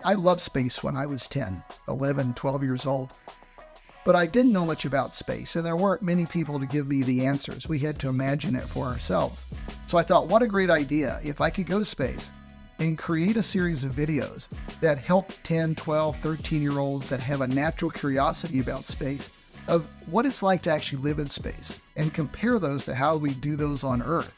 I loved space when I was 10, 11, 12 years old. But I didn't know much about space, and there weren't many people to give me the answers. We had to imagine it for ourselves. So I thought, what a great idea if I could go to space and create a series of videos that help 10, 12, 13-year-olds that have a natural curiosity about space of what it's like to actually live in space and compare those to how we do those on Earth.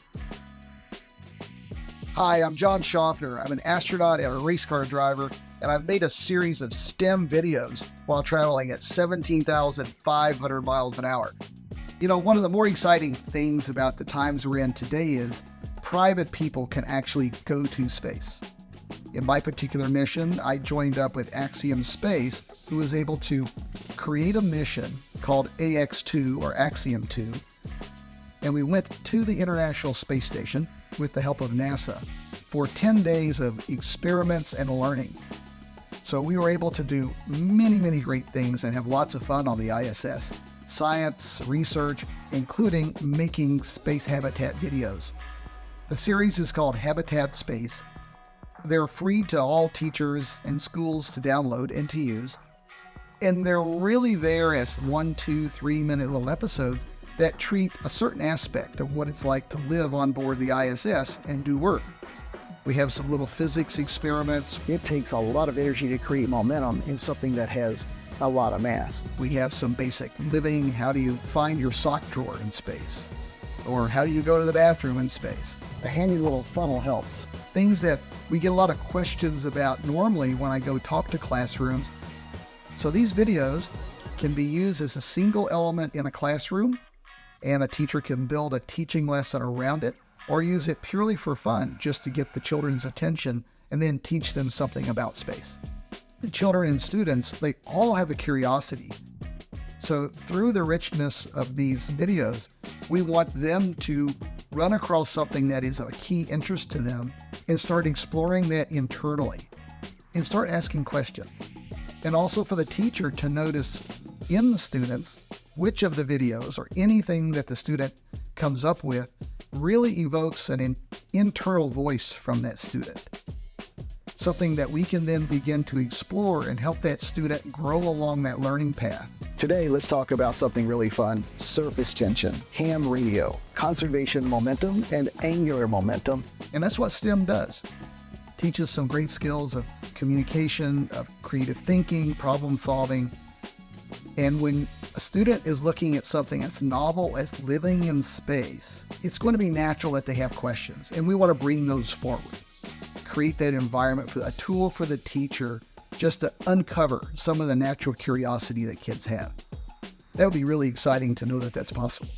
Hi, I'm John Shoffner. I'm an astronaut and a race car driver, and I've made a series of STEM videos while traveling at 17,500 miles an hour. You know, one of the more exciting things about the times we're in today is private people can actually go to space. In my particular mission, I joined up with Axiom Space, who was able to create a mission called AX2 or Axiom 2, and we went to the International Space Station with the help of NASA for 10 days of experiments and learning. So we were able to do many great things and have lots of fun on the ISS. Science, research, including making space habitat videos. The series is called Habitat Space. They're free to all teachers and schools to download and to use. And they're really there as 1, 2, 3-minute little episodes that treat a certain aspect of what it's like to live on board the ISS and do work. We have some little physics experiments. It takes a lot of energy to create momentum in something that has a lot of mass. We have some basic living. How do you find your sock drawer in space? Or how do you go to the bathroom in space? A handy little funnel helps. Things that we get a lot of questions about normally when I go talk to classrooms. So these videos can be used as a single element in a classroom, and a teacher can build a teaching lesson around it, or use it purely for fun, just to get the children's attention and then teach them something about space. The children and students, they all have a curiosity. So through the richness of these videos, we want them to run across something that is of key interest to them and start exploring that internally and start asking questions. And also for the teacher to notice in the students which of the videos or anything that the student comes up with really evokes an internal voice from that student. Something that we can then begin to explore and help that student grow along that learning path. Today, let's talk about something really fun: surface tension, ham radio, conservation momentum, and angular momentum. And that's what STEM does. Teaches some great skills of communication, of creative thinking, problem solving. And when a student is looking at something as novel as living in space, it's going to be natural that they have questions. And we want to bring those forward. Create that environment for a tool for the teacher just to uncover some of the natural curiosity that kids have. That would be really exciting to know that that's possible.